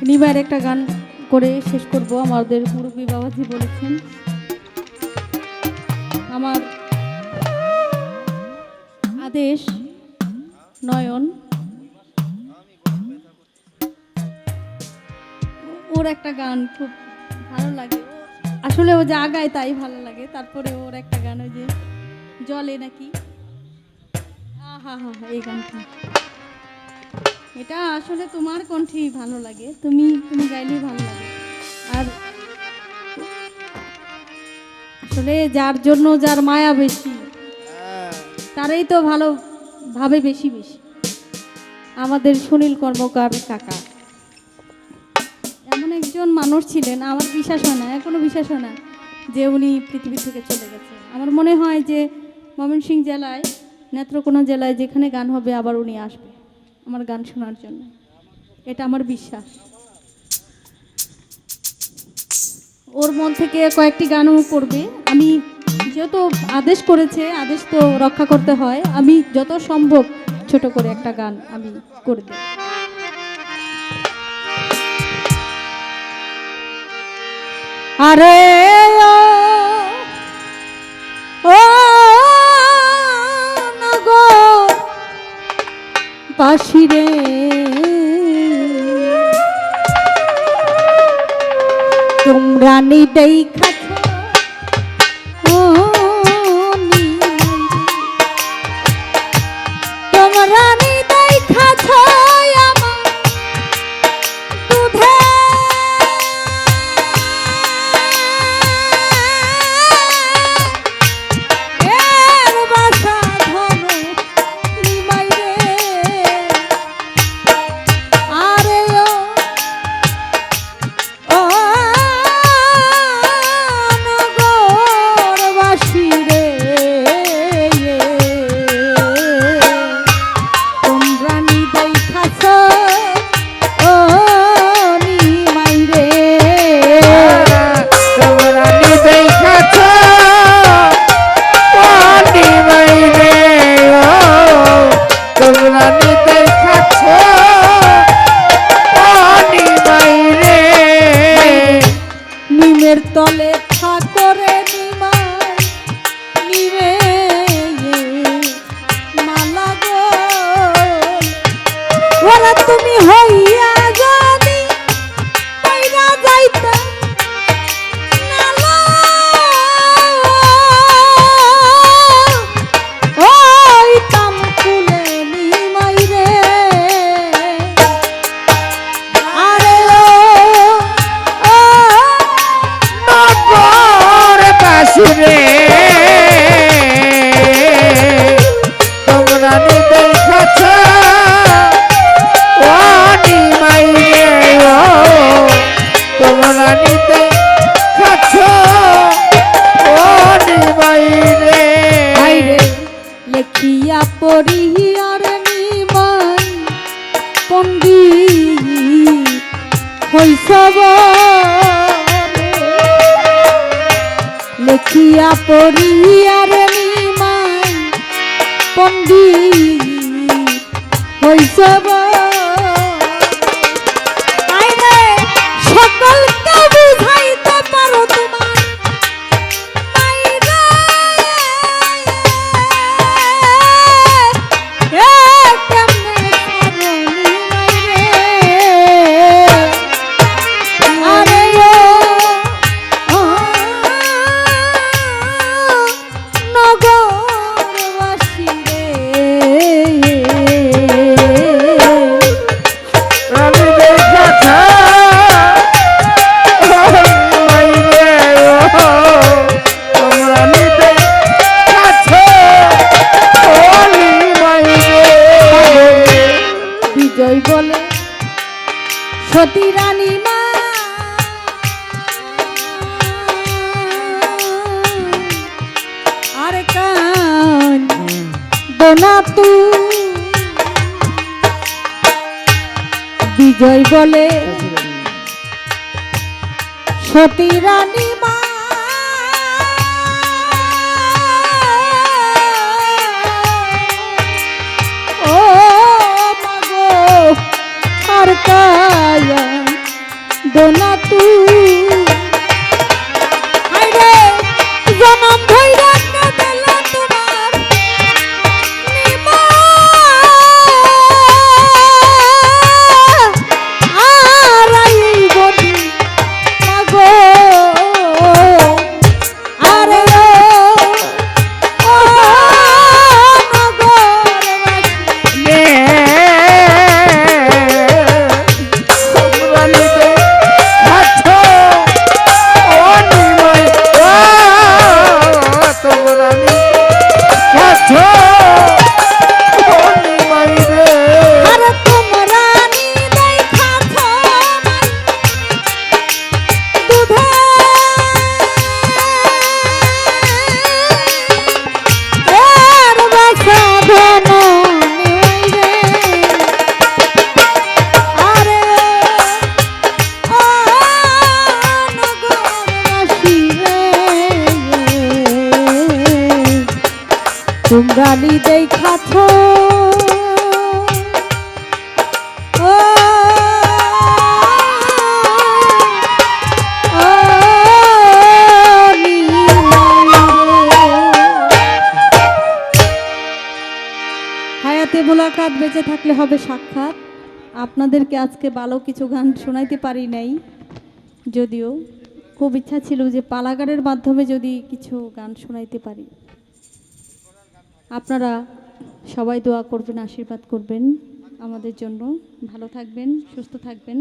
নিবার একটা গান করে শেষ করব। আমাদের মুরব্বী বাবাজি বলেছেন, আমার আদেশ নয়ন, ওর একটা গান খুব ভালো লাগে। আসলে ও যা গায় তাই ভালো লাগে। তারপরে ওর একটা গান, ওই যে জলে নাকি, হা হা হা, এই গানটা, এটা আসলে তোমার কণ্ঠেই ভালো লাগে, তুমি তুমি গাইলেই ভালো লাগে। আর আসলে যার জন্য যার মায়া বেশি তারাই তো ভালো ভাবে বেশি বেশি। আমাদের সুনীল কর্মকার কাকা এমন একজন মানুষ ছিলেন, আমার বিশ্বাস হয় না, এখনো বিশ্বাস হয় না যে উনি পৃথিবী থেকে চলে গেছে। আমার মনে হয় যে ময়মনসিংহ জেলায়, নেত্রকোনা জেলায় যেখানে গান হবে আবার উনি আসবে আমার গান শোনার জন্য, এটা আমার বিশ্বাস। ওর মন থেকে কয়েকটি গানও করবে। আমি যেহেতু আদেশ করেছে, আদেশ তো রক্ষা করতে হয়, আমি যত সম্ভব ছোট করে একটা গান আমি করে দেব। আরে ও নগর বাসিরে, তোমরা নিদেই খাচ্ছ তোমরা নিদেই খাচ্ছ আমার দুধে এর বাসা ধরো নিমাই রে। আরে ও নগরবাসী রে, তোমরা নিদাই খাচ্ছ ও নিমাই রে, তোমরা নিদেই খাচ্ছ ও নিমাই রে, তোমরা নিদেই খাচ্ছ ও নিমাই রে। নিমের তলে ঠাকুরে নিমাই নিমে মালা গো, ওরা তুমি হইয়া যদি কইরা যাইতা নালা, ওই তাম ফুলে নিমাই রে। আরে ও নগরবাসী রে, তোমরা নিদেই খাচ্ছ ও নিমাই রে, তোমরা নিদেই খাচ্ছ ও নিমাই রে। আইরে লেখিয়া পড়িয়ার নিমাই পণ্ডিত হইসব, লেখিয়া পড়িয়ার নিমাই পণ্ডিত হইসব। আইরে সকলকে বুঝাইতে পারো তোমার মাইরে, এ কেমনে ছাড়ো নিমাই রে। আরে ও নগরবাসী রে, আমি দেখাচ্ছ নিমাই রে, তোমরা নিদেই খাচ্ছ ও নিমাই রে। বিজয় বলে সতী রানী মা, আর কান দোনা তু, বিজয় বলে সতী রানী মা, ও মাগো আর কায়া রানী দেখাছ ও হায়াতে মোলাকাত, বেঁচে থাকলে হবে সাক্ষাৎ। আপনাদেরকে আজকে ভালো কিছু গান শোনাইতে পারি নাই, যদিও খুব ইচ্ছা ছিল যে পালাগানের মাধ্যমে যদি কিছু গান শোনাইতে পারি। আপনারা সবাই দোয়া করবেন, আশীর্বাদ করবেন আমাদের জন্য। ভালো থাকবেন, সুস্থ থাকবেন।